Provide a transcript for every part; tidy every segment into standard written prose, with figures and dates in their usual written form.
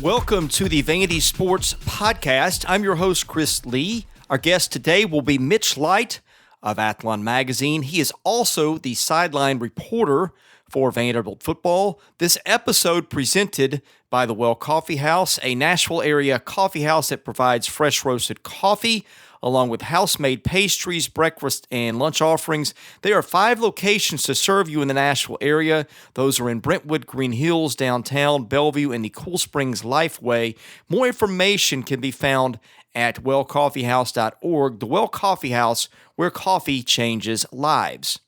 Welcome to the Vandy Sports Podcast. I'm your host, Chris Lee. Our guest today will be Mitch Light of Athlon Magazine. He is also the sideline reporter for Vanderbilt football. This episode presented by the Well Coffee House, a Nashville area coffee house that provides fresh roasted coffee along with house-made pastries, breakfast, and lunch offerings. There are 5 locations to serve you in the Nashville area. Those are in Brentwood, Green Hills, downtown, Bellevue, and the Cool Springs Lifeway. More information can be found at wellcoffeehouse.org. The Well Coffee House, where coffee changes lives.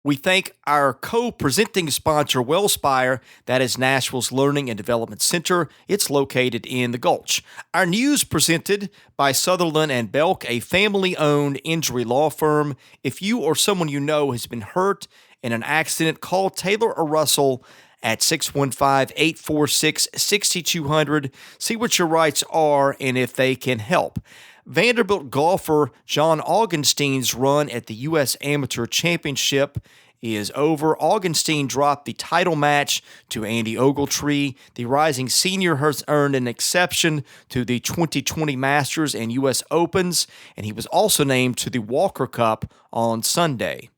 We thank our co-presenting sponsor, Wellspire. That is Nashville's Learning and Development Center. It's located in the Gulch. Our news presented by Sutherland and Belk, a family-owned injury law firm. If you or someone you know has been hurt in an accident, call Taylor or Russell at 615-846-6200. See what your rights are and if they can help. Vanderbilt golfer John Augenstein's run at the U.S. Amateur Championship is over. Augenstein dropped the title match to Andy Ogletree. The rising senior has earned an exception to the 2020 Masters and U.S. Opens, and he was also named to the Walker Cup on Sunday.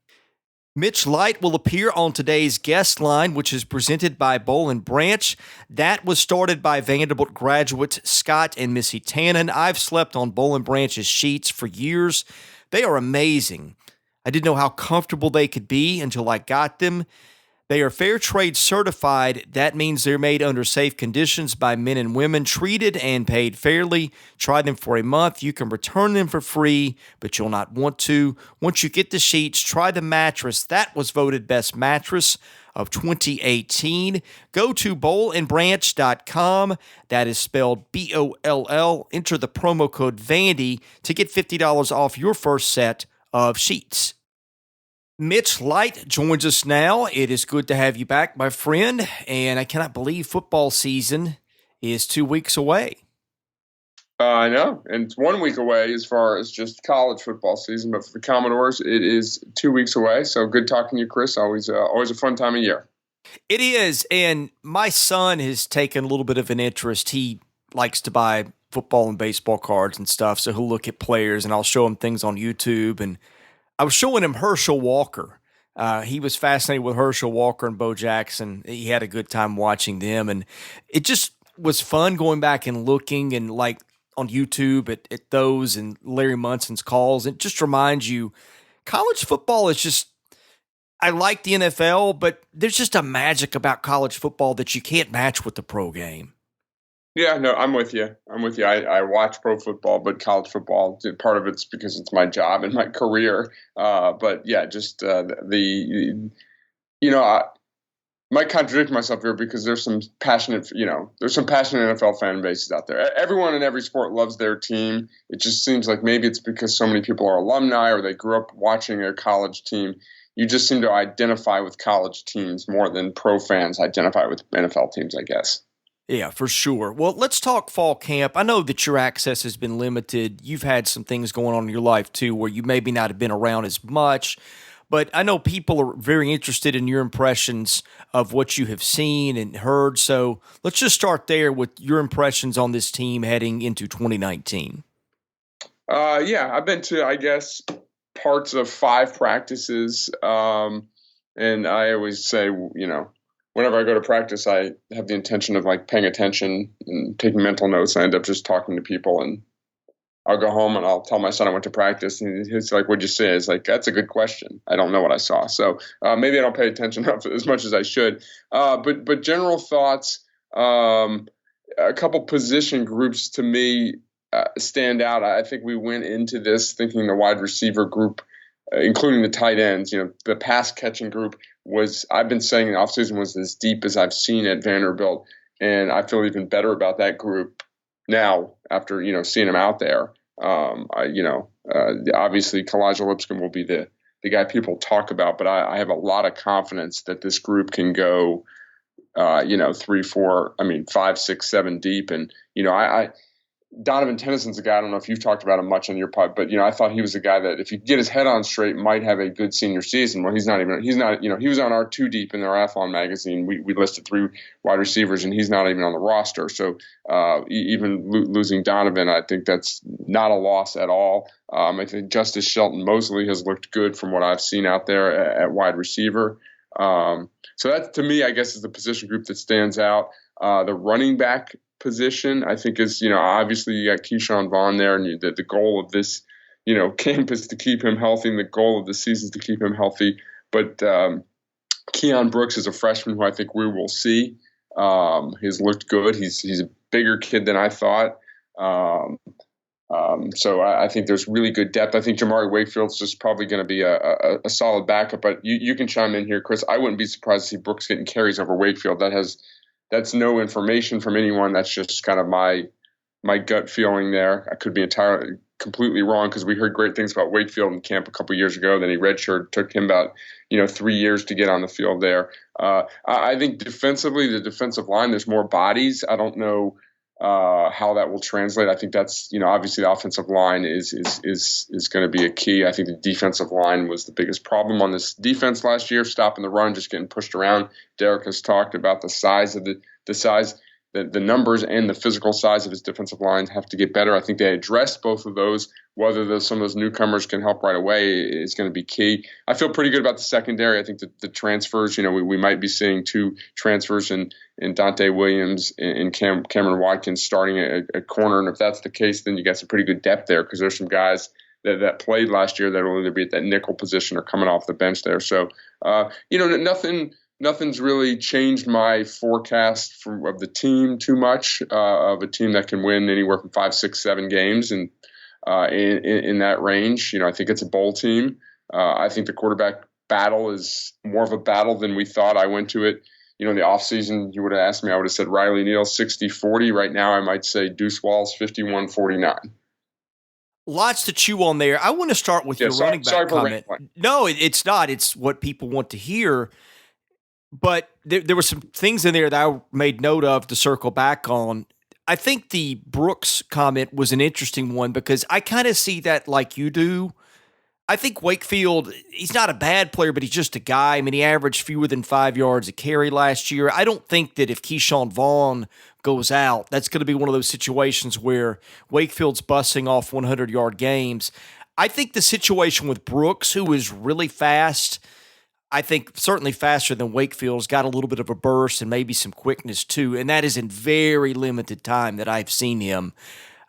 Mitch Light will appear on today's guest line, which is presented by Boll & Branch. That was started by Vanderbilt graduates Scott and Missy Tannen. I've slept on Boll & Branch's sheets for years. They are amazing. I didn't know how comfortable they could be until I got them. They are fair trade certified. That means they're made under safe conditions by men and women, treated and paid fairly. Try them for a month. You can return them for free, but you'll not want to. Once you get the sheets, try the mattress. That was voted best mattress of 2018. Go to bollandbranch.com. That is spelled B-O-L-L. Enter the promo code VANDY to get $50 off your first set of sheets. Mitch Light joins us now. It is good to have you back, my friend, and I cannot believe football season is 2 weeks away. I know, and it's 1 week away as far as just college football season, but for the Commodores, it is 2 weeks away. So good talking to you, Chris. Always a fun time of year. It is, and my son has taken a little bit of an interest. He likes to buy football and baseball cards and stuff, so he'll look at players, and I'll show him things on YouTube, and I was showing him Herschel Walker. He was fascinated with Herschel Walker and Bo Jackson. He had a good time watching them, and it just was fun going back and looking and like on YouTube at those and Larry Munson's calls. It just reminds you, college football is just, I like the NFL, but there's just a magic about college football that you can't match with the pro game. Yeah, no, I'm with you. I watch pro football, but college football, part of it's because it's my job and my career. But yeah, just I might contradict myself here because there's some passionate NFL fan bases out there. Everyone in every sport loves their team. It just seems like maybe it's because so many people are alumni or they grew up watching a college team. You just seem to identify with college teams more than pro fans identify with NFL teams, I guess. Yeah, for sure. Well, let's talk fall camp. I know that your access has been limited. You've had some things going on in your life, too, where you maybe not have been around as much. But I know people are very interested in your impressions of what you have seen and heard. So let's just start there with your impressions on this team heading into 2019. Yeah, I've been to, I guess, parts of 5 practices. And I always say, whenever I go to practice, I have the intention of like paying attention and taking mental notes. I end up just talking to people, and I'll go home and I'll tell my son I went to practice, and he's like, "What'd you say?" It's like, that's a good question. I don't know what I saw. So maybe I don't pay attention as much as I should. But general thoughts, a couple position groups to me stand out. I think we went into this thinking the wide receiver group, including the tight ends, the pass catching group I've been saying the offseason was as deep as I've seen at Vanderbilt. And I feel even better about that group now after, seeing them out there. Obviously Kalijah Lipscomb will be the guy people talk about, but I have a lot of confidence that this group can go, 3, 4, 5, 6, 7 deep. And, Donovan Tennyson's a guy, I don't know if you've talked about him much on your pod, but, I thought he was a guy that if you get his head on straight, might have a good senior season. Well, he's not, he was on our two deep in our Athlon magazine. We listed 3 wide receivers, and he's not even on the roster. So even losing Donovan, I think that's not a loss at all. I think Justice Shelton Mosley has looked good from what I've seen out there at wide receiver. So that, to me, I guess, is the position group that stands out. The running back position, I think, is, obviously you got Keyshawn Vaughn there, and the goal of this, camp is to keep him healthy, and the goal of the season is to keep him healthy. But Keon Brooks is a freshman who I think we will see. He's looked good. He's a bigger kid than I thought. So I think there's really good depth. I think Jamari Wakefield's just probably going to be a solid backup. But you can chime in here, Chris. I wouldn't be surprised to see Brooks getting carries over Wakefield. That's no information from anyone. That's just kind of my gut feeling there. I could be completely wrong, because we heard great things about Wakefield in camp a couple years ago. Then he redshirted. Took him about 3 years to get on the field there. I think defensively, the defensive line, there's more bodies. I don't know how that will translate. I think that's, obviously the offensive line is going to be a key. I think the defensive line was the biggest problem on this defense last year, stopping the run, just getting pushed around. Derek has talked about the size of the numbers and the physical size of his defensive line have to get better. I think they addressed both of those. Whether some of those newcomers can help right away is going to be key. I feel pretty good about the secondary. I think that the transfers, we might be seeing 2 transfers in Dante Williams and Cameron Watkins starting at corner. And if that's the case, then you got some pretty good depth there, because there's some guys that played last year that will either be at that nickel position or coming off the bench there. So, nothing's really changed my forecast of the team too much, of a team that can win anywhere from 5, 6, 7 games. And in that range, I think it's a bowl team. I think the quarterback battle is more of a battle than we thought. I went to it, in the offseason, you would have asked me, I would have said Riley Neal 60-40. Right now, I might say Deuce Walls 51-49. Lots to chew on there. I want to start with your running back comment. No, it's not. It's what people want to hear. But there were some things in there that I made note of to circle back on. I think the Brooks comment was an interesting one, because I kind of see that like you do. I think Wakefield, he's not a bad player, but he's just a guy. I mean, he averaged fewer than 5 yards a carry last year. I don't think that if Keyshawn Vaughn goes out, that's going to be one of those situations where Wakefield's busting off 100-yard games. I think the situation with Brooks, who is really fast, I think certainly faster than Wakefield's, got a little bit of a burst and maybe some quickness too, and that is in very limited time that I've seen him.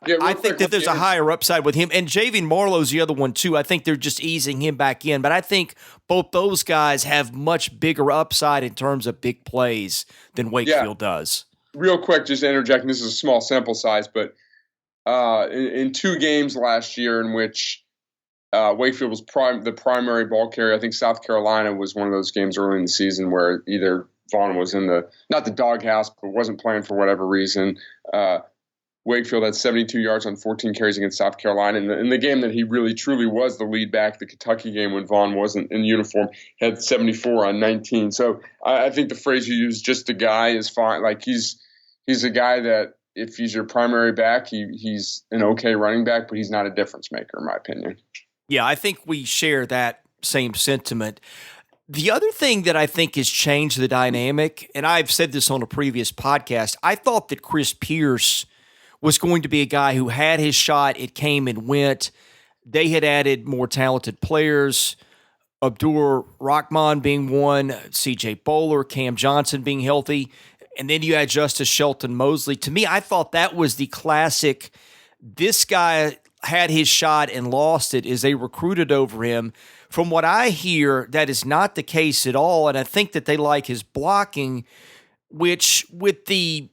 Yeah, I think that there's a higher upside with him. And Javian Marlowe's the other one, too. I think they're just easing him back in. But I think both those guys have much bigger upside in terms of big plays than Wakefield does. Real quick, just interjecting, this is a small sample size, but in 2 games last year in which Wakefield was the primary ball carrier, I think South Carolina was one of those games early in the season where either Vaughn was in not the doghouse, but wasn't playing for whatever reason. Wakefield had 72 yards on 14 carries against South Carolina. In the game that he really truly was the lead back, the Kentucky game when Vaughn wasn't in uniform, had 74 on 19. So I think the phrase you use, just a guy, is fine. Like he's a guy that if he's your primary back, he's an okay running back, but he's not a difference maker, in my opinion. Yeah, I think we share that same sentiment. The other thing that I think has changed the dynamic, and I've said this on a previous podcast, I thought that Chris Pierce was going to be a guy who had his shot. It came and went. They had added more talented players, Abdur Rahman being one, C.J. Bowler, Cam Johnson being healthy, and then you had Justice Shelton Mosley. To me, I thought that was the classic, this guy had his shot and lost it as they recruited over him. From what I hear, that is not the case at all, and I think that they like his blocking, which with the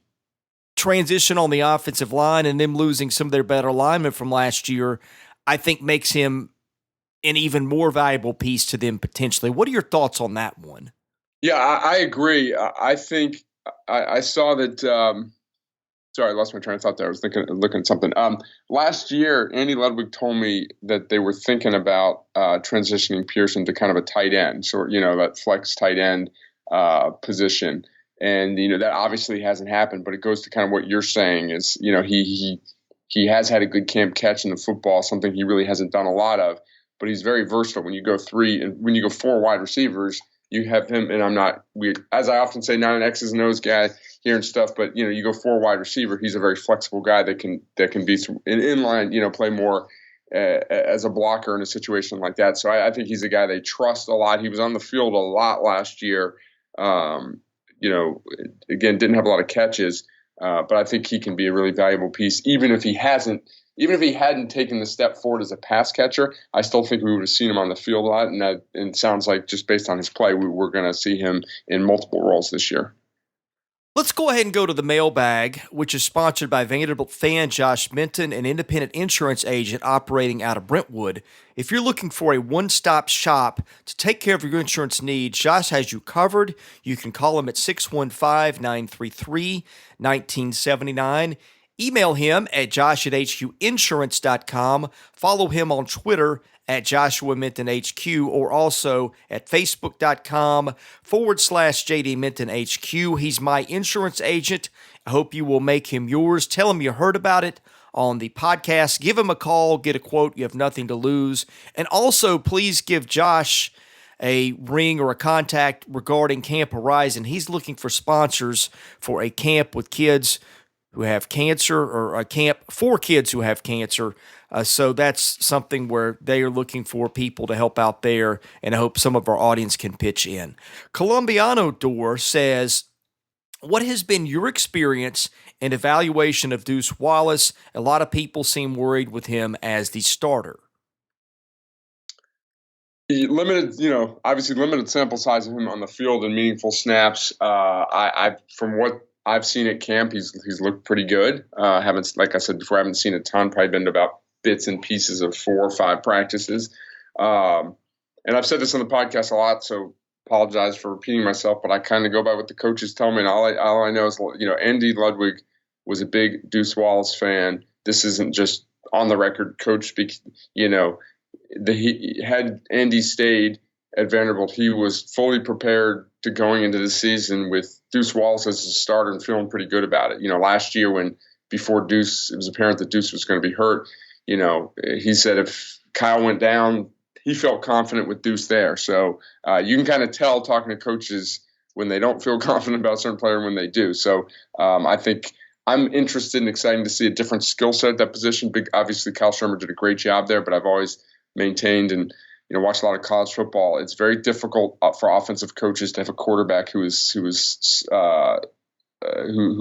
transition on the offensive line and them losing some of their better linemen from last year, I think makes him an even more valuable piece to them potentially. What are your thoughts on that one? Yeah, I agree. I think I saw that. Sorry, I lost my train of thought there. I was looking at something. Last year, Andy Ludwig told me that they were thinking about transitioning Pearson to kind of a tight end, so that flex tight end position. And, that obviously hasn't happened, but it goes to kind of what you're saying is, he He has had a good camp catching the football, something he really hasn't done a lot of. But he's very versatile. When you go four wide receivers, you have him. And I'm not as I often say, not an X's and O's guy here and stuff. But you go four wide receiver. He's a very flexible guy that can be in line. Play more as a blocker in a situation like that. So I think he's a guy they trust a lot. He was on the field a lot last year. Again, didn't have a lot of catches, but I think he can be a really valuable piece. Even if he hadn't taken the step forward as a pass catcher, I still think we would have seen him on the field a lot. And it sounds like just based on his play, we're going to see him in multiple roles this year. Let's go ahead and go to the mailbag, which is sponsored by Vanderbilt fan Josh Minton, an independent insurance agent operating out of Brentwood. If you're looking for a one-stop shop to take care of your insurance needs, Josh has you covered. You can call him at 615-933-1979. Email him at josh@hqinsurance.com. Follow him on Twitter at Joshua Minton HQ, or also at facebook.com/JD Minton HQ. He's my insurance agent. I hope you will make him yours. Tell him you heard about it on the podcast. Give him a call, get a quote. You have nothing to lose. And also, please give Josh a ring or a contact regarding Camp Horizon. He's looking for sponsors for a camp with kids who have cancer, or a camp for kids who have cancer. So that's something where they are looking for people to help out there, and I hope some of our audience can pitch in. Colombiano Door says, what has been your experience and evaluation of Deuce Wallace? A lot of people seem worried with him as the starter. Obviously limited sample size of him on the field and meaningful snaps. From what I've seen at camp, he's looked pretty good. Like I said before, I haven't seen a ton. Probably been to about bits and pieces of 4 or 5 practices. And I've said this on the podcast a lot, so apologize for repeating myself, but I kind of go by what the coaches tell me. And all I know is, Andy Ludwig was a big Deuce Wallace fan. This isn't just on the record coach speak. Had Andy stayed at Vanderbilt, he was fully prepared to going into the season with Deuce Wallace as a starter and feeling pretty good about it. Last year before Deuce, it was apparent that Deuce was going to be hurt. He said if Kyle went down, he felt confident with Deuce there. So you can kind of tell talking to coaches when they don't feel confident about a certain player and when they do. So I think I'm interested and excited to see a different skill set at that position. Obviously, Kyle Shermer did a great job there, but I've always maintained and watched a lot of college football. It's very difficult for offensive coaches to have a quarterback who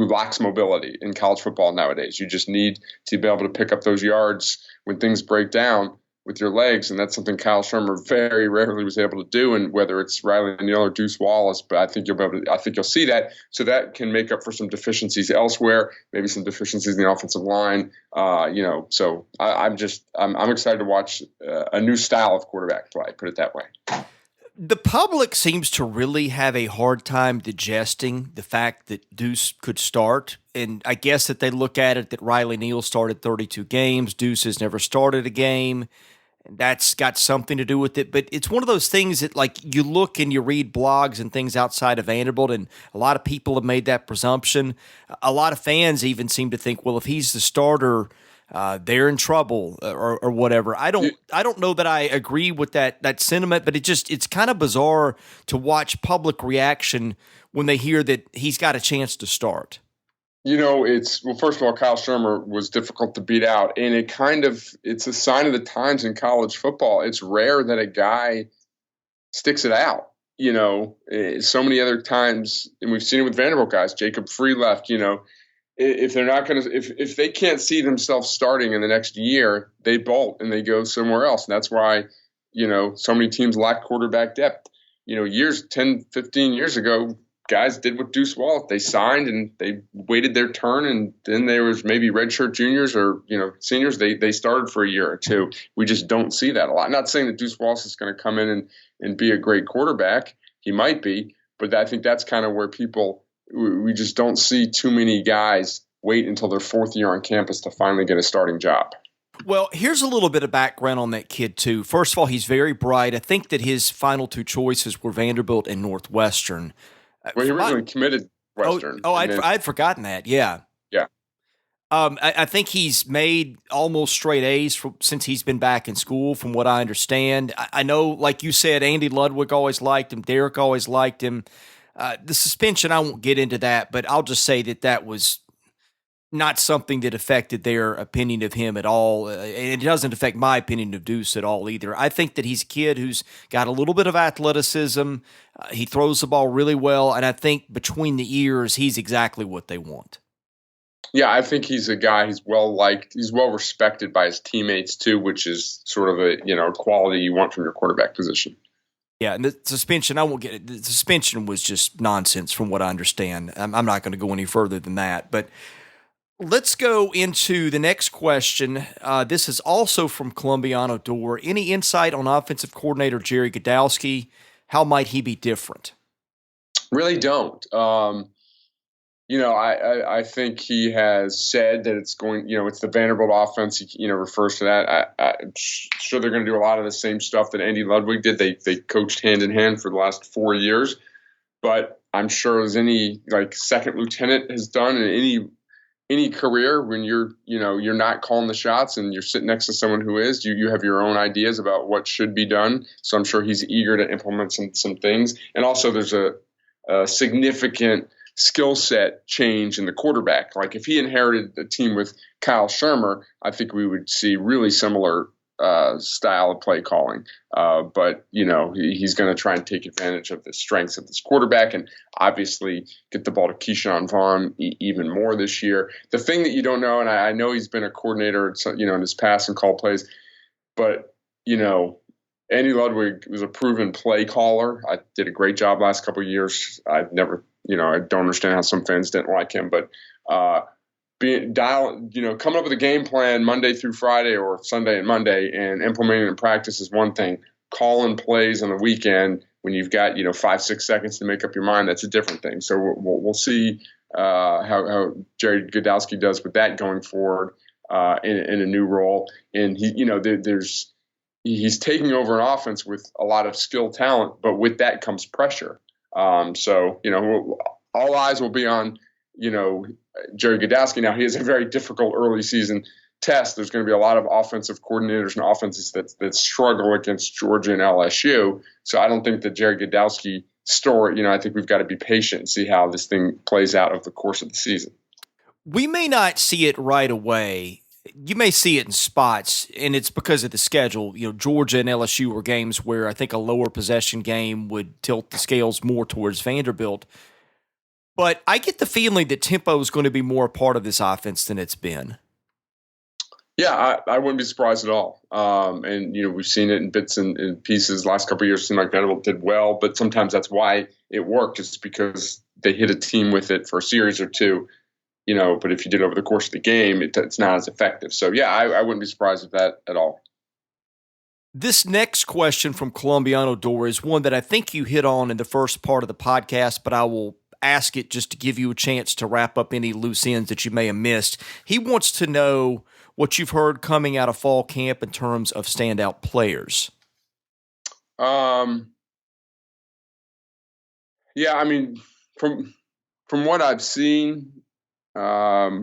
lacks mobility in college football nowadays. You just need to be able to pick up those yards when things break down with your legs, and that's something Kyle Shermer very rarely was able to do. And whether it's Riley Neal or Deuce Wallace, but I think you'll see that. So that can make up for some deficiencies elsewhere, maybe some deficiencies in the offensive line. So I'm excited to watch a new style of quarterback play. Put it that way. The public seems to really have a hard time digesting the fact that Deuce could start. And I guess that they look at it that Riley Neal started 32 games. Deuce has never started a game. And that's got something to do with it. But it's one of those things that, you look and you read blogs and things outside of Vanderbilt, and a lot of people have made that presumption. A lot of fans even seem to think, well, if he's the starter, they're in trouble or whatever. I don't know that I agree with that sentiment, but it's kind of bizarre to watch public reaction when they hear that he's got a chance to start. First of all, Kyle Shermer was difficult to beat out, and it's a sign of the times in college football. It's rare that a guy sticks it out. So many other times, and we've seen it with Vanderbilt guys. Jacob Free left. If they're not going to, if they can't see themselves starting in the next year, they bolt and they go somewhere else. And that's why, so many teams lack quarterback depth. 10, 15 years ago, guys did what Deuce Wallace. They signed and they waited their turn, and then there was maybe redshirt juniors or seniors. They started for a year or two. We just don't see that a lot. I'm not saying that Deuce Wallace is going to come in and be a great quarterback. He might be, but I think that's kind of where we just don't see too many guys wait until their 4th year on campus to finally get a starting job. Well, here's a little bit of background on that kid, too. First of all, he's very bright. I think that his final 2 choices were Vanderbilt and Northwestern. Well, he originally committed Western. I'd forgotten that. Yeah. Yeah. I think he's made almost straight A's since he's been back in school, from what I understand. I know, like you said, Andy Ludwig always liked him. Derek always liked him. The suspension, I won't get into that, but I'll just say that was not something that affected their opinion of him at all. And it doesn't affect my opinion of Deuce at all either. I think that he's a kid who's got a little bit of athleticism. He throws the ball really well, and I think between the ears, he's exactly what they want. Yeah, I think he's a guy. He's well liked. He's well respected by his teammates too, which is sort of a quality you want from your quarterback position. Yeah, and the suspension, I won't get it. The suspension was just nonsense from what I understand. I'm not going to go any further than that. But let's go into the next question. This is also from Columbiano Door. Any insight on offensive coordinator Jerry Godowski? How might he be different? Really don't. I think he has said that it's going, it's the Vanderbilt offense. He, refers to that. I'm sure they're going to do a lot of the same stuff that Andy Ludwig did. They coached hand in hand for the last 4 years, but I'm sure as any second lieutenant has done in any career, when you're not calling the shots and you're sitting next to someone who is, you have your own ideas about what should be done. So I'm sure he's eager to implement some things. And also there's a significant skill set change in the quarterback. Like if he inherited the team with Kyle Shermer, I think we would see really similar style of play calling. But he's going to try and take advantage of the strengths of this quarterback and obviously get the ball to Keyshawn Vaughn even more this year. The thing that you don't know, and I know he's been a coordinator, in his past and call plays, but Andy Ludwig was a proven play caller. I did a great job last couple of years. I've never, I don't understand how some fans didn't like him, but coming up with a game plan Monday through Friday or Sunday and Monday and implementing it in practice is one thing. Calling plays on the weekend when you've got 5-6 seconds to make up your mind, that's a different thing. So we'll see how Jerry Godowski does with that going forward in a new role. And he's taking over an offense with a lot of skill talent, but with that comes pressure. So all eyes will be on Jerry Godowski. Now, he has a very difficult early season test. There's going to be a lot of offensive coordinators and offenses that struggle against Georgia and LSU. So I don't think the Jerry Godowski story, I think we've got to be patient and see how this thing plays out over the course of the season. We may not see it right away. You may see it in spots, and it's because of the schedule. Georgia and LSU were games where I think a lower possession game would tilt the scales more towards Vanderbilt. But I get the feeling that tempo is going to be more a part of this offense than it's been. Yeah, I wouldn't be surprised at all. And we've seen it in bits and pieces. Last couple of years, it seemed like Vanderbilt did well, but sometimes that's why it worked. It's because they hit a team with it for a series or two. But if you did it over the course of the game, it's not as effective. So, yeah, I wouldn't be surprised with that at all. This next question from Columbiano Door is one that I think you hit on in the first part of the podcast, but I will ask it just to give you a chance to wrap up any loose ends that you may have missed. He wants to know what you've heard coming out of fall camp in terms of standout players. Yeah, I mean, from what I've seen, I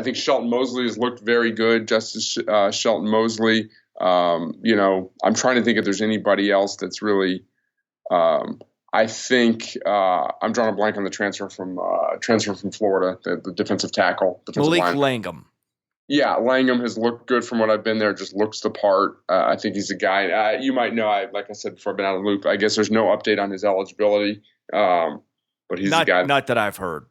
think Shelton Mosley has looked very good. Justice Shelton Mosley. I'm trying to think if there's anybody else that's really. I think I'm drawing a blank on the transfer from Florida, the defensive tackle. Malik Langham. Yeah, Langham has looked good from what I've been there. Just looks the part. I think he's a guy. You might know. Like I said before, I've been out of the loop. I guess there's no update on his eligibility, but he's a guy. Not that I've heard.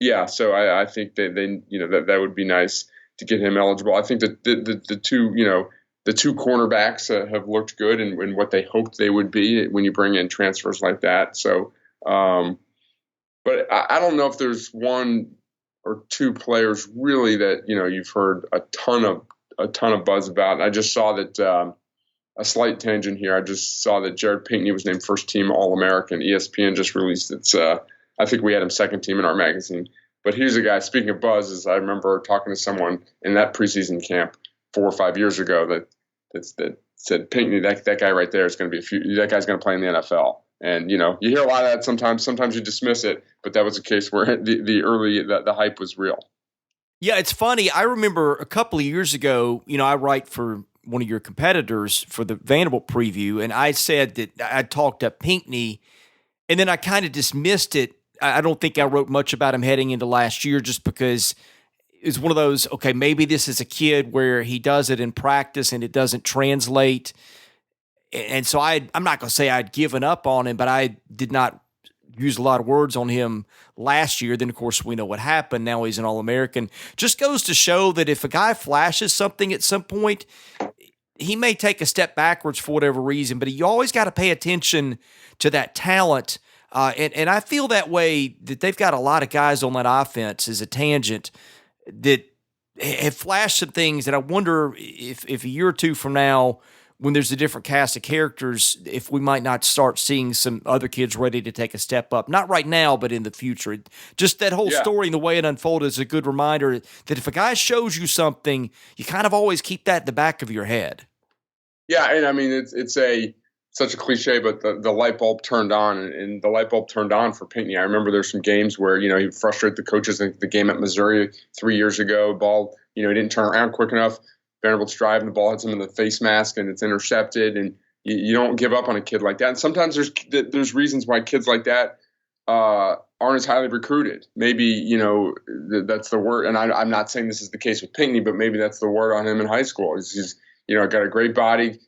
Yeah, so I think that would be nice to get him eligible. I think that the two cornerbacks have looked good and what they hoped they would be when you bring in transfers like that. So, but I don't know if there's one or two players really that you've heard a ton of buzz about. And I just saw that a slight tangent here. I just saw that Jared Pinkney was named first team All-American. ESPN just released its. I think we had him second team in our magazine. But here's a guy. Speaking of buzz, I remember talking to someone in that preseason camp 4 or 5 years ago that said Pinkney, that guy right there is going to be that guy's going to play in the NFL. And you hear a lot of that sometimes. Sometimes you dismiss it, but that was a case where the hype was real. Yeah, it's funny. I remember a couple of years ago, I write for one of your competitors for the Vanderbilt preview, and I said that I talked to Pinckney, and then I kind of dismissed it. I don't think I wrote much about him heading into last year just because it was one of those, okay, maybe this is a kid where he does it in practice and it doesn't translate. And so I'm not going to say I'd given up on him, but I did not use a lot of words on him last year. Then, of course, we know what happened. Now he's an All-American. Just goes to show that if a guy flashes something at some point, he may take a step backwards for whatever reason, but you always got to pay attention to that talent. And I feel that way, that they've got a lot of guys on that offense as a tangent that have flashed some things that I wonder if a year or two from now, when there's a different cast of characters, if we might not start seeing some other kids ready to take a step up. Not right now, but in the future. Just that whole story and the way it unfolded is a good reminder that if a guy shows you something, you kind of always keep that in the back of your head. Yeah, and I mean, it's such a cliche, but the light bulb turned on, and the light bulb turned on for Pinckney. I remember there's some games where, he frustrated the coaches. The game at Missouri 3 years ago, ball, he didn't turn around quick enough. Vanderbilt's driving, the ball hits him in the face mask and it's intercepted, and you don't give up on a kid like that. And sometimes there's reasons why kids like that aren't as highly recruited. Maybe, that's the word. And I'm not saying this is the case with Pinckney, but maybe that's the word on him in high school. He's got a great body,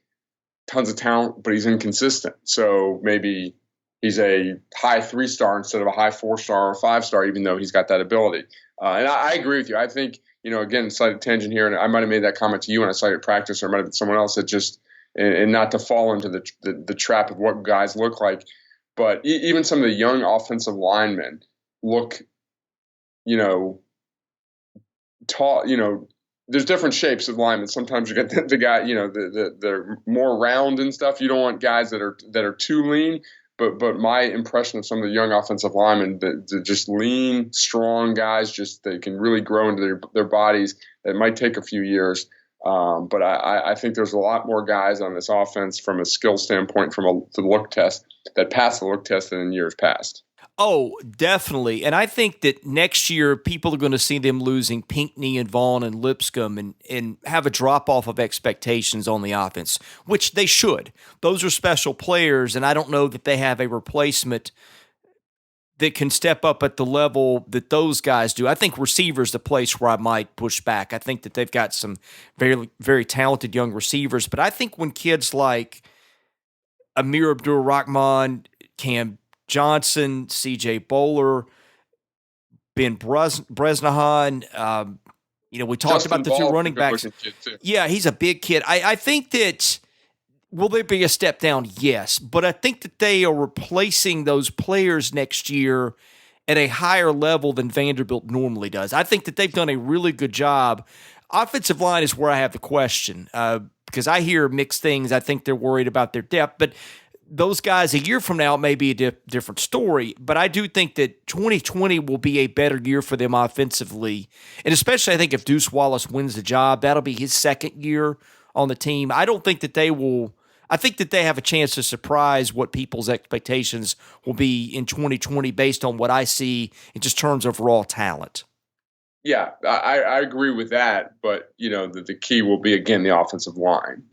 tons of talent, but he's inconsistent. So maybe he's a high 3-star instead of a high 4-star or 5-star, even though he's got that ability. And I agree with you. I think, again, slight tangent here, and I might have made that comment to you when I cited practice, or it might have been someone else that just, and not to fall into the trap of what guys look like, but even some of the young offensive linemen look, tall, there's different shapes of linemen. Sometimes you get the guy, they're more round and stuff. You don't want guys that are too lean. But my impression of some of the young offensive linemen, they're just lean, strong guys, just they can really grow into their bodies. It might take a few years. But I think there's a lot more guys on this offense from a skill standpoint, from the look test, that pass the look test than in years past. Oh, definitely. And I think that next year people are going to see them losing Pinckney and Vaughn and Lipscomb and have a drop-off of expectations on the offense, which they should. Those are special players, and I don't know that they have a replacement that can step up at the level that those guys do. I think receiver's the place where I might push back. I think that they've got some very, very talented young receivers, but I think when kids like Amir Abdur-Rahman, Cam Johnson, C.J. Bowler, Ben Bresnahan. We talked Justin about the Ball, two running backs. Yeah, he's a big kid. I think that, will there be a step down? Yes. But I think that they are replacing those players next year at a higher level than Vanderbilt normally does. I think that they've done a really good job. Offensive line is where I have the question because I hear mixed things. I think they're worried about their depth, but those guys a year from now may be a different story, but I do think that 2020 will be a better year for them offensively. And especially I think if Deuce Wallace wins the job, that'll be his second year on the team. I don't think that I think that they have a chance to surprise what people's expectations will be in 2020 based on what I see in just terms of raw talent. Yeah, I agree with that, but the key will be, again, the offensive line.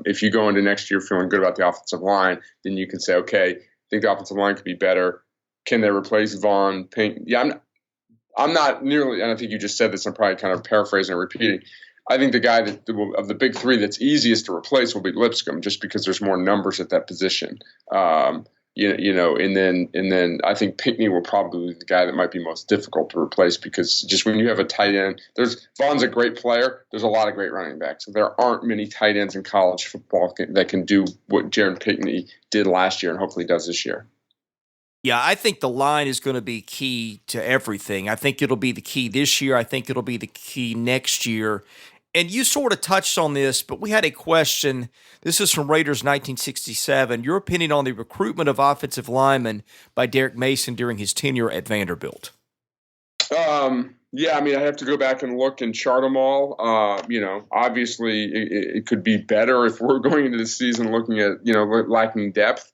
If you go into next year feeling good about the offensive line, then you can say, okay, I think the offensive line could be better. Can they replace Vaughn, Pink? Yeah, I'm not nearly, and I think you just said this, I'm probably kind of paraphrasing and repeating. I think the guy of the big three that's easiest to replace will be Lipscomb, just because there's more numbers at that position. And then I think Pinckney will probably be the guy that might be most difficult to replace, because just when you have a tight end, Vaughn's a great player. There's a lot of great running backs. There aren't many tight ends in college football that can do what Jared Pinckney did last year and hopefully does this year. Yeah, I think the line is going to be key to everything. I think it'll be the key this year. I think it'll be the key next year. And you sort of touched on this, but we had a question. This is from Raiders 1967. Your opinion on the recruitment of offensive linemen by Derek Mason during his tenure at Vanderbilt? Yeah, I mean, I have to go back and look and chart them all. Obviously it could be better if we're going into the season looking at, lacking depth.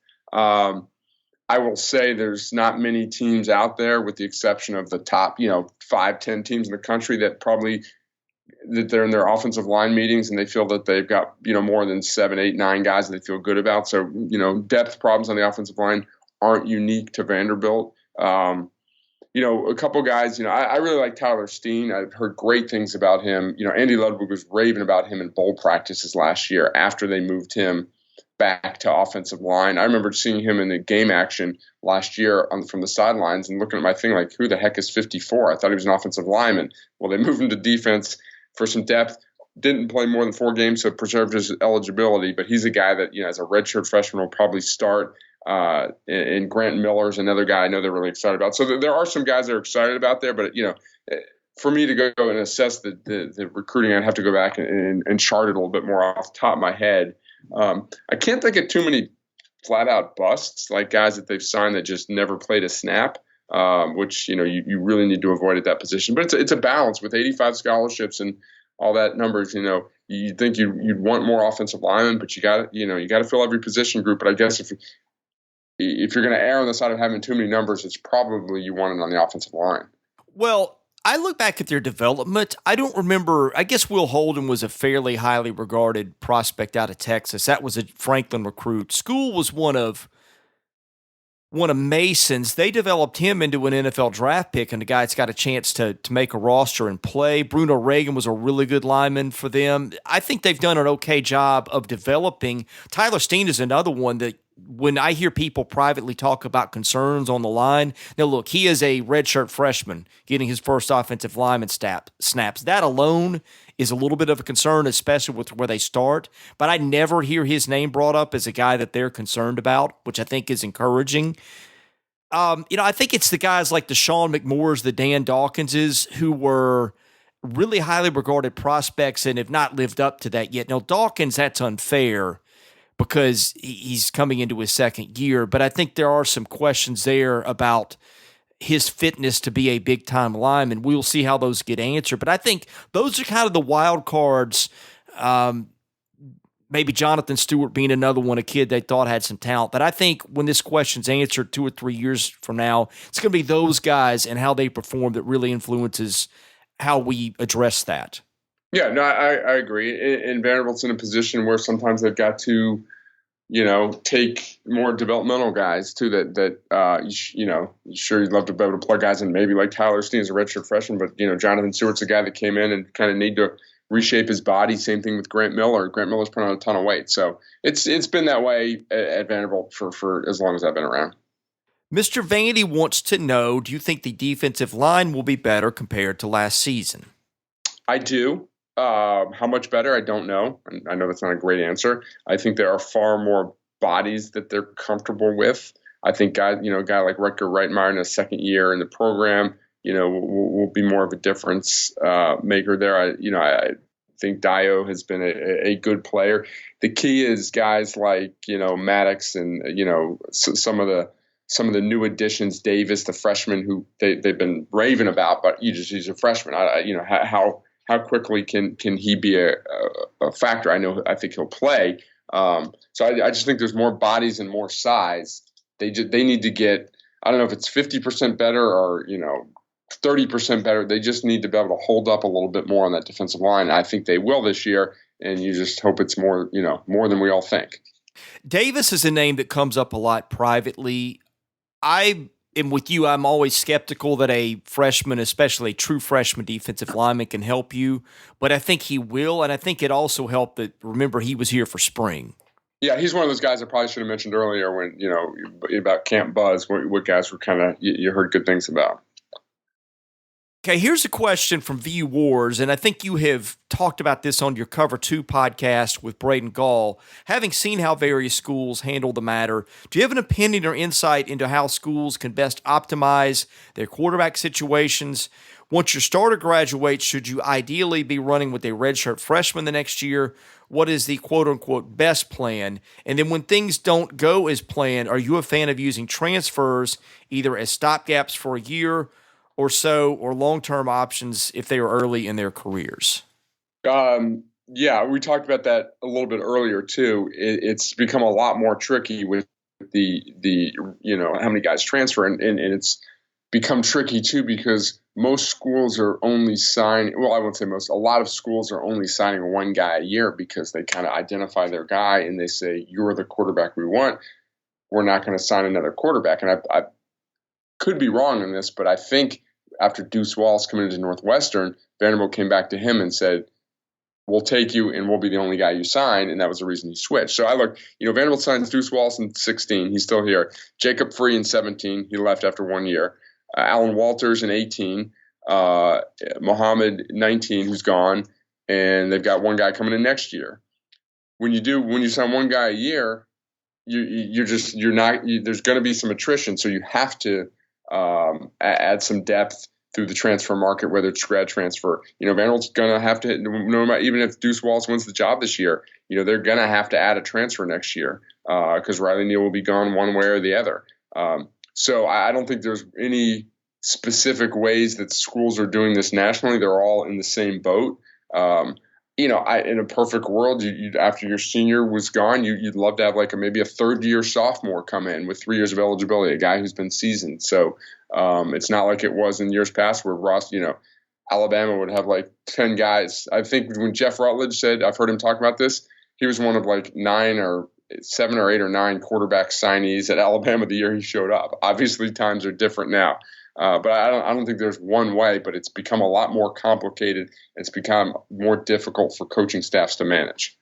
I will say there's not many teams out there, with the exception of the top, 5, 10 teams in the country, that probably that they're in their offensive line meetings and they feel that they've got, more than 7, 8, 9 guys that they feel good about. So, depth problems on the offensive line aren't unique to Vanderbilt. A couple guys, I really like Tyler Steen. I've heard great things about him. Andy Ludwig was raving about him in bowl practices last year after they moved him back to offensive line. I remember seeing him in the game action last year from the sidelines and looking at my thing like, who the heck is 54? I thought he was an offensive lineman. Well, they moved him to defense for some depth. Didn't play more than 4 games, so preserved his eligibility. But he's a guy that, as a redshirt freshman, will probably start. And Grant Miller is another guy I know they're really excited about. So there are some guys they're excited about there. But, for me to go and assess the recruiting, I'd have to go back and chart it a little bit more off the top of my head. I can't think of too many flat-out busts, like guys that they've signed that just never played a snap, which, you really need to avoid at that position. But it's a balance with 85 scholarships and all that numbers. You think you'd want more offensive linemen, but you got to fill every position group. But I guess if you're going to err on the side of having too many numbers, it's probably you want it on the offensive line. Well, I look back at their development. I don't remember. I guess Will Holden was a fairly highly regarded prospect out of Texas. That was a Franklin recruit. School was one of Mason's. They developed him into an NFL draft pick, and the guy's got a chance to make a roster and play. Bruno Reagan was a really good lineman for them. I think they've done an okay job of developing. Tyler Steen is another one that, when I hear people privately talk about concerns on the line, now look, he is a redshirt freshman getting his first offensive lineman snaps. That alone is a little bit of a concern, especially with where they start. But I never hear his name brought up as a guy that they're concerned about, which I think is encouraging. I think it's the guys like the Sean McMoores, the Dan Dawkinses, who were really highly regarded prospects and have not lived up to that yet. Now, Dawkins, that's unfair, because he's coming into his second year. But I think there are some questions there about his fitness to be a big-time lineman. We'll see how those get answered. But I think those are kind of the wild cards. Maybe Jonathan Stewart being another one, a kid they thought had some talent. But I think when this question's answered 2 or 3 years from now, it's going to be those guys and how they perform that really influences how we address that. Yeah, no, I agree. And Vanderbilt's in a position where sometimes they've got to, take more developmental guys too. Sure, you'd love to be able to plug guys in, maybe like Tyler Steen as a redshirt freshman, but Jonathan Stewart's a guy that came in and kind of need to reshape his body. Same thing with Grant Miller. Grant Miller's put on a ton of weight, so it's been that way at Vanderbilt for as long as I've been around. Mr. Vandy wants to know: do you think the defensive line will be better compared to last season? I do. How much better, I don't know. I know that's not a great answer. I think there are far more bodies that they're comfortable with. I think a guy like Rutger Reitmeyer in his second year in the program, will be more of a difference maker there. I think Dio has been a good player. The key is guys like Maddox and some of the new additions, Davis, the freshman who they've been raving about, but he's a freshman. How quickly can he be a factor? I think he'll play. So I just think there's more bodies and more size. They need to get, I don't know if it's 50% better or 30% better. They just need to be able to hold up a little bit more on that defensive line. I think they will this year, and you just hope it's more than we all think. Davis is a name that comes up a lot privately. I am with you. I'm always skeptical that a freshman, especially a true freshman defensive lineman, can help you. But I think he will, and I think it also helped that, remember, he was here for spring. Yeah, he's one of those guys I probably should have mentioned earlier when, about Camp Buzz, what guys were kind of, you heard good things about. Okay, here's a question from VU Wars, and I think you have talked about this on your Cover 2 podcast with Braden Gall. Having seen how various schools handle the matter, do you have an opinion or insight into how schools can best optimize their quarterback situations? Once your starter graduates, should you ideally be running with a redshirt freshman the next year? What is the quote-unquote best plan? And then when things don't go as planned, are you a fan of using transfers either as stopgaps for a year or so, or long-term options if they are early in their careers? Yeah, we talked about that a little bit earlier too. It's become a lot more tricky with the how many guys transfer, and it's become tricky too because most schools are only signing. Well, I won't say most. A lot of schools are only signing one guy a year because they kind of identify their guy and they say you're the quarterback we want. We're not going to sign another quarterback. And I could be wrong in this, but I think after Deuce Wallace coming into Northwestern, Vanderbilt came back to him and said, we'll take you and we'll be the only guy you sign. And that was the reason he switched. So I look, Vanderbilt signs Deuce Wallace in 16. He's still here. Jacob Free in 17. He left after 1 year. Alan Walters in 18. Mohammed 19, who's gone. And they've got one guy coming in next year. When you sign one guy a year, there's going to be some attrition. So you have to add some depth through the transfer market, whether it's grad transfer. Vanderbilt's going to have to, even if Deuce Wallace wins the job this year, they're going to have to add a transfer next year because Riley Neal will be gone one way or the other. So I don't think there's any specific ways that schools are doing this nationally. They're all in the same boat. In a perfect world, after your senior was gone, you'd love to have maybe a third-year sophomore come in with 3 years of eligibility, a guy who's been seasoned. So it's not like it was in years past where Alabama would have 10 guys. I think when Jeff Rutledge said, I've heard him talk about this, he was one of 9 or 7 or 8 or 9 quarterback signees at Alabama the year he showed up. Obviously, times are different now. But I don't think there's one way, but it's become a lot more complicated. It's become more difficult for coaching staffs to manage.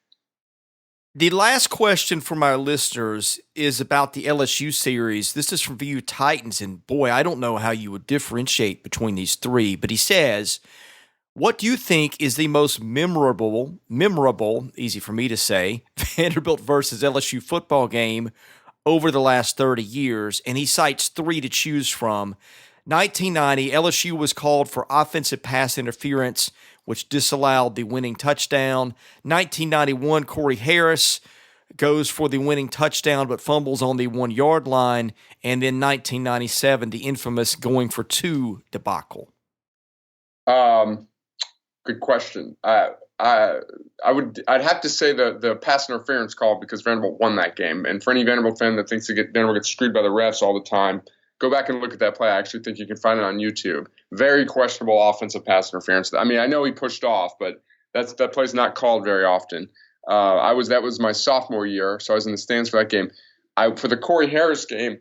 The last question from our listeners is about the LSU series. This is from VU Titans, and boy, I don't know how you would differentiate between these three, but he says, what do you think is the most memorable, easy for me to say, Vanderbilt versus LSU football game over the last 30 years? And he cites 3 to choose from. 1990, LSU was called for offensive pass interference, which disallowed the winning touchdown. 1991, Corey Harris goes for the winning touchdown but fumbles on the 1-yard line. And then 1997, the infamous going for 2 debacle. Good question. I'd have to say the pass interference call because Vanderbilt won that game. And for any Vanderbilt fan that thinks Vanderbilt gets screwed by the refs all the time, go back and look at that play. I actually think you can find it on YouTube. Very questionable offensive pass interference. I mean, I know he pushed off, but that play's not called very often. That was my sophomore year, so I was in the stands for that game. For the Corey Harris game,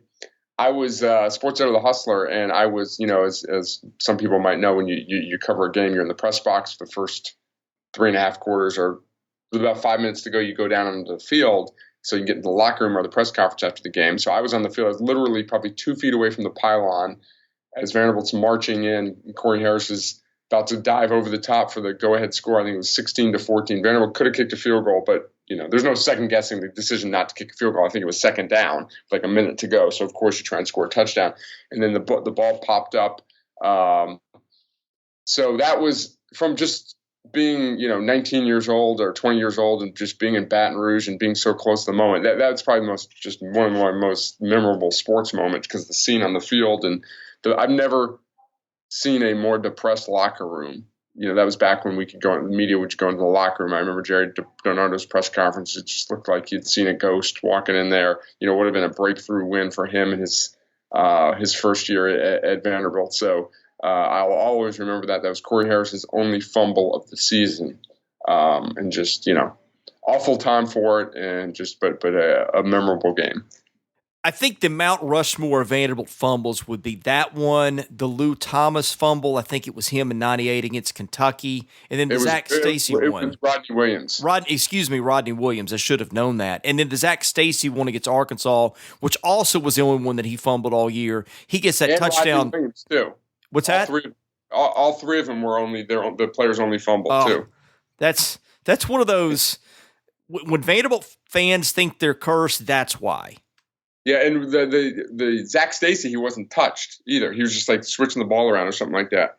I was sports editor of The Hustler, and I was, as some people might know, when you cover a game, you're in the press box for the first 3.5 quarters, or with about 5 minutes to go, you go down onto the field so you can get into the locker room or the press conference after the game. So I was on the field. I was literally probably 2 feet away from the pylon as Vanderbilt's marching in. Corey Harris is about to dive over the top for the go-ahead score. I think it was 16-14. Vanderbilt could have kicked a field goal, but there's no second guessing the decision not to kick a field goal. I think it was second down, with a minute to go. So of course you try and score a touchdown, and then the ball popped up. So that was from just being 19 years old or 20 years old and just being in Baton Rouge and being so close to the moment. That's probably one of my most memorable sports moments because the scene on the field and I've never seen a more depressed locker room. That was back when the media would go into the locker room. I remember Jerry Donato's press conference. It just looked like he'd seen a ghost walking in there. Would have been a breakthrough win for him in his first year at Vanderbilt. So I'll always remember that. That was Corey Harris's only fumble of the season. And just, awful time for it and but a memorable game. I think the Mount Rushmore of Vanderbilt fumbles would be that one, the Lou Thomas fumble. I think it was him in 98 against Kentucky. And then the Zach Stacy one. It was Rodney Williams. Rodney Williams. I should have known that. And then the Zach Stacy one against Arkansas, which also was the only one that he fumbled all year. He gets that touchdown. Rodney Williams too. What's that? All three of them were the players only fumbled too. That's one of those, when Vanderbilt fans think they're cursed, that's why. Yeah, and the Zach Stacy, he wasn't touched either. He was just switching the ball around or something like that.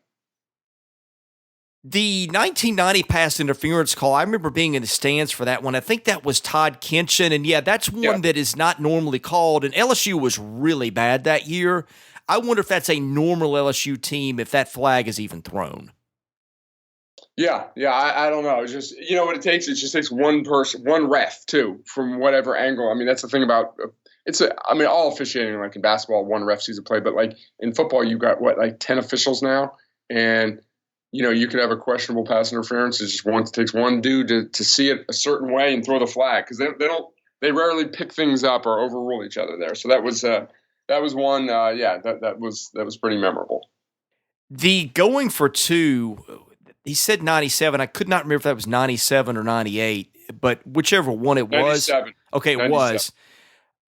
The 1990 pass interference call, I remember being in the stands for that one. I think that was Todd Kinchin, and that's one that is not normally called. And LSU was really bad that year. I wonder if that's a normal LSU team, if that flag is even thrown. Yeah, I don't know. It's just, what it takes? It just takes one person, one ref, too, from whatever angle. I mean, that's the thing about I mean, all officiating, like in basketball, one ref sees a play, but like in football, you've got like 10 officials now, and you could have a questionable pass interference. It just takes one dude to see it a certain way and throw the flag, because they rarely pick things up or overrule each other there. So that was one. That was pretty memorable. The going for two, he said 97. I could not remember if that was 97 or 98, but whichever one it was. 97. Okay, it 97. was.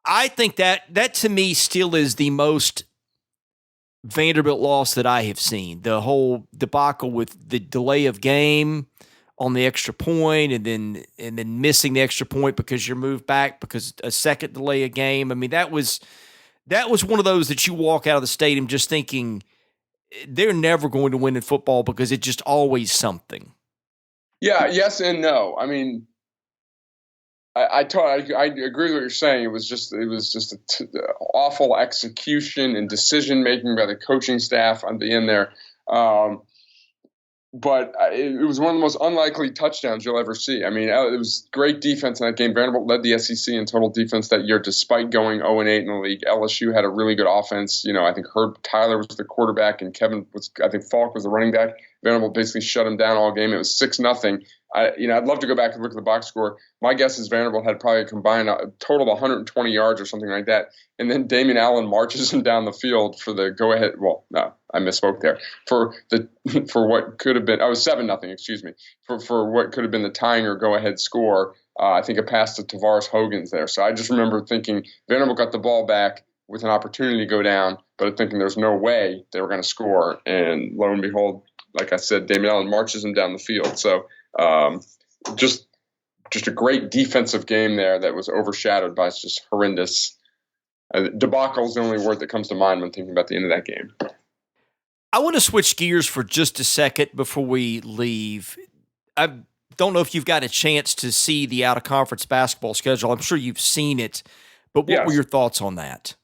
I think that to me still is the most Vanderbilt loss that I have seen. The whole debacle with the delay of game on the extra point, and then missing the extra point because you're moved back because a second delay of game. I mean, that was one of those that you walk out of the stadium just thinking they're never going to win in football because it's just always something. Yeah, yes and no. I mean, I agree with what you're saying. It was just awful execution and decision making by the coaching staff on the end there. But it was one of the most unlikely touchdowns you'll ever see. I mean, it was great defense in that game. Vanderbilt led the SEC in total defense that year, despite going 0-8 in the league. LSU had a really good offense. I think Herb Tyler was the quarterback, and I think Falk was the running back. Vanderbilt basically shut him down all game. It was 6-0. I'd love to go back and look at the box score. My guess is Vanderbilt had probably combined a total of 120 yards or something like that. And then Damian Allen marches him down the field for the go-ahead. Well, no, I misspoke there. For what could have been, I was 7-0. Excuse me. For what could have been the tying or go-ahead score. I think it passed to Tavares Hogan's there. So I just remember thinking Vanderbilt got the ball back with an opportunity to go down, but thinking there's no way they were going to score. And lo and behold, like I said, Damian Allen marches him down the field. So just a great defensive game there that was overshadowed by just horrendous. Debacle is the only word that comes to mind when thinking about the end of that game. I want to switch gears for just a second before we leave. I don't know if you've got a chance to see the out-of-conference basketball schedule. I'm sure you've seen it, but what were your thoughts on that?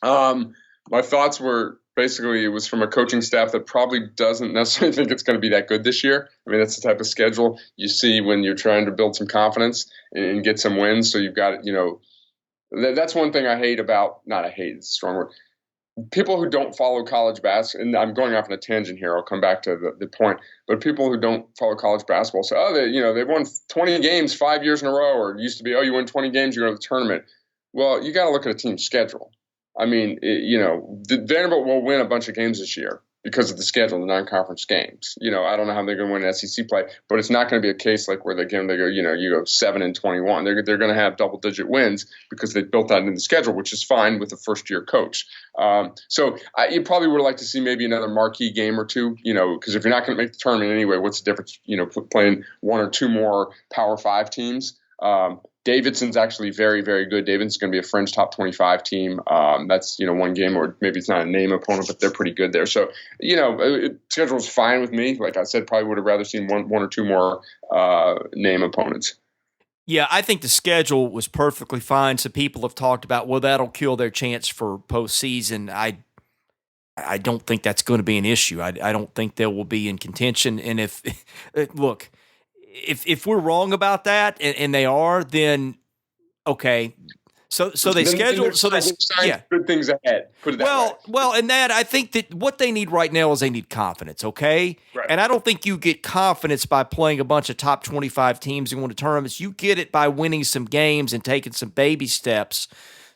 My thoughts were basically it was from a coaching staff that probably doesn't necessarily think it's going to be that good this year. I mean, that's the type of schedule you see when you're trying to build some confidence and get some wins. So you've got, that's one thing I hate about, not I hate, it's a strong word. People who don't follow college basketball, and I'm going off on a tangent here, I'll come back to the point, but people who don't follow college basketball say, they've won 20 games 5 years in a row, or it used to be, you win 20 games, you go to the tournament. Well, you got to look at a team's schedule. I mean, Vanderbilt will win a bunch of games this year because of the schedule, the non-conference games. I don't know how they're going to win SEC play, but it's not going to be a case like where they go, you go 7-21. They're going to have double-digit wins because they built that into the schedule, which is fine with a first-year coach. So you probably would like to see maybe another marquee game or two, because if you're not going to make the tournament anyway, what's the difference, playing one or two more Power 5 teams? Davidson's actually very, very good. Davidson's going to be a fringe top 25 team. That's, one game, or maybe it's not a name opponent, but they're pretty good there. So, schedule's fine with me. Like I said, probably would have rather seen one or two more name opponents. Yeah, I think the schedule was perfectly fine. So people have talked about, well, that'll kill their chance for postseason. I don't think that's going to be an issue. I don't think they will be in contention. And if we're wrong about that, and they are, then okay. So they schedule. So they good things ahead. Put it that way. Well, and that I think that what they need right now is they need confidence. Okay, right. And I don't think you get confidence by playing a bunch of top 25 teams and going to tournaments. You get it by winning some games and taking some baby steps.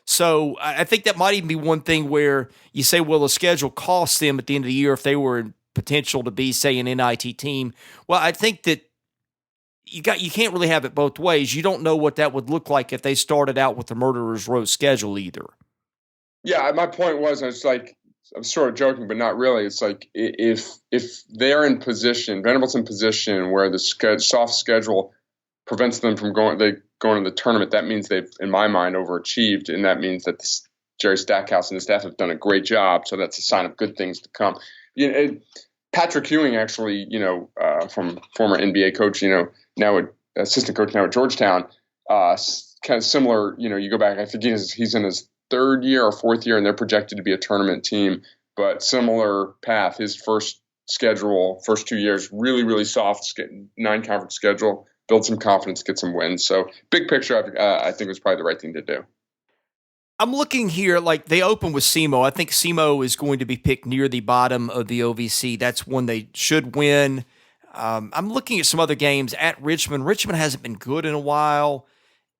So I think that might even be one thing where you say, well, the schedule costs them at the end of the year if they were in potential to be, say, an NIT team. Well, I think that you can't really have it both ways. You don't know what that would look like if they started out with the Murderer's Row schedule either. Yeah, my point was, it's like, I'm sort of joking, but not really. It's like if they're in position, Vanderbilt's in position where the soft schedule prevents them from going to the tournament, that means they've, in my mind, overachieved, and that means that Jerry Stackhouse and the staff have done a great job. So that's a sign of good things to come. Patrick Ewing, actually, from former NBA coach, now assistant coach now at Georgetown, kind of similar. You go back, I think he's in his third year or fourth year, and they're projected to be a tournament team. But similar path. His first 2 years, really, really soft 9-conference schedule. Build some confidence, get some wins. So big picture, I think was probably the right thing to do. I'm looking here, like they open with SEMO. I think SEMO is going to be picked near the bottom of the OVC. That's one they should win. I'm looking at some other games at Richmond. Richmond hasn't been good in a while.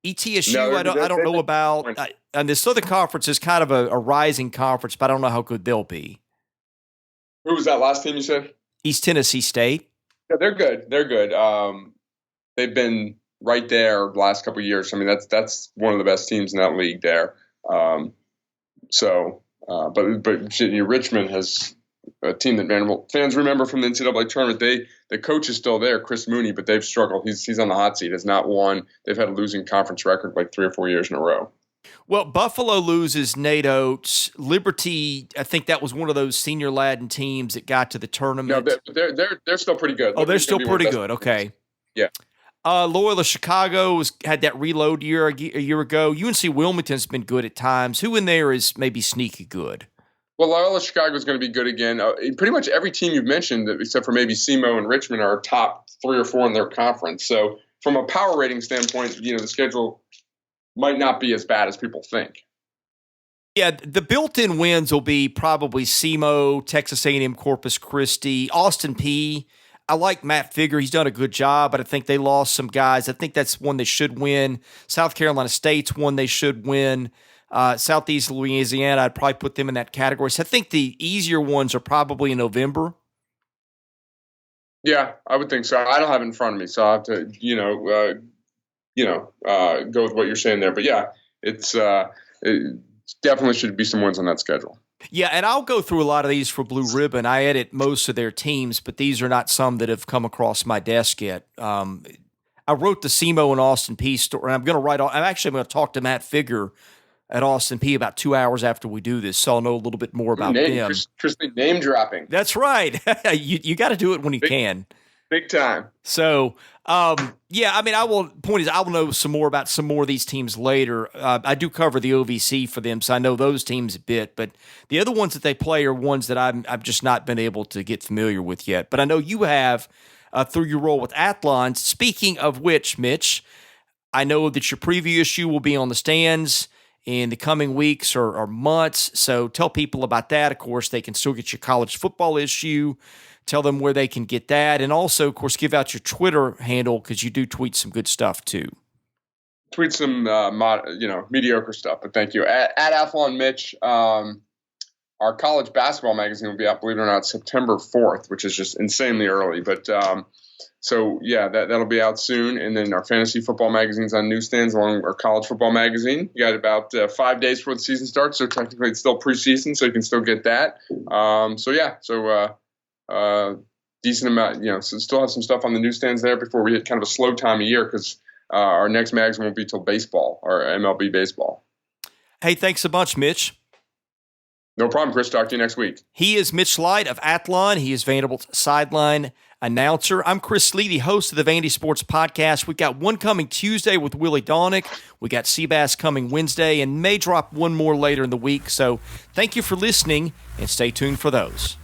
ETSU, No, I don't know about. And the Southern Conference is kind of a rising conference, but I don't know how good they'll be. Who was that last team you said? East Tennessee State. Yeah, they're good. They're good. They've been right there the last couple of years. I mean, that's one of the best teams in that league there. But Richmond has a team that Vanderbilt fans remember from the NCAA tournament. The coach is still there, Chris Mooney, but they've struggled. He's on the hot seat. Has not won. They've had a losing conference record like 3 or 4 years in a row. Well, Buffalo loses Nate Oates. Liberty, I think that was one of those senior Latin teams that got to the tournament. No, they're still pretty good. Oh, they're still pretty good. Okay. Yeah. Loyola Chicago had that reload year a year ago. UNC Wilmington's been good at times. Who in there is maybe sneaky good? Well, Loyola Chicago is going to be good again. Pretty much every team you've mentioned, except for maybe SEMO and Richmond, are top 3 or 4 in their conference. So from a power rating standpoint, the schedule might not be as bad as people think. Yeah, the built-in wins will be probably SEMO, Texas A&M Corpus Christi, Austin Peay. I like Matt Figure. He's done a good job, but I think they lost some guys. I think that's one they should win. South Carolina State's one they should win. Southeast Louisiana, I'd probably put them in that category. So I think the easier ones are probably in November. Yeah, I would think so. I don't have it in front of me, so I have to, go with what you're saying there. But yeah, it definitely should be some wins on that schedule. Yeah, and I'll go through a lot of these for Blue Ribbon. I edit most of their teams, but these are not some that have come across my desk yet. I wrote the SEMO and Austin Peay story, and I'm going to talk to Matt Figure at Austin Peay about 2 hours after we do this, so I'll know a little bit more about them. Tristan name dropping. That's right. you got to do it when you can. Big time. So, I will know some more about some more of these teams later. I do cover the OVC for them, so I know those teams a bit. But the other ones that they play are ones that I've just not been able to get familiar with yet. But I know you have through your role with Athlon. Speaking of which, Mitch, I know that your preview issue will be on the stands in the coming weeks or months. So tell people about that. Of course, they can still get your college football issue. Tell them where they can get that. And also, of course, give out your Twitter handle because you do tweet some good stuff too. Tweet some, mediocre stuff, but thank you. At Athlon Mitch, our college basketball magazine will be out, believe it or not, September 4th, which is just insanely early. But that'll be out soon. And then our fantasy football magazine's on newsstands along with our college football magazine. You got about 5 days before the season starts, so technically it's still preseason, so you can still get that. Decent amount, so still have some stuff on the newsstands there before we hit kind of a slow time of year because our next magazine won't be till baseball or MLB baseball. Hey, thanks a bunch, Mitch. No problem, Chris. Talk to you next week. He is Mitch Light of Athlon. He is Vanderbilt's sideline announcer. I'm Chris Lee, the host of the Vandy Sports Podcast. We've got one coming Tuesday with Willie Donick. We got Seabass coming Wednesday and may drop one more later in the week. So thank you for listening and stay tuned for those.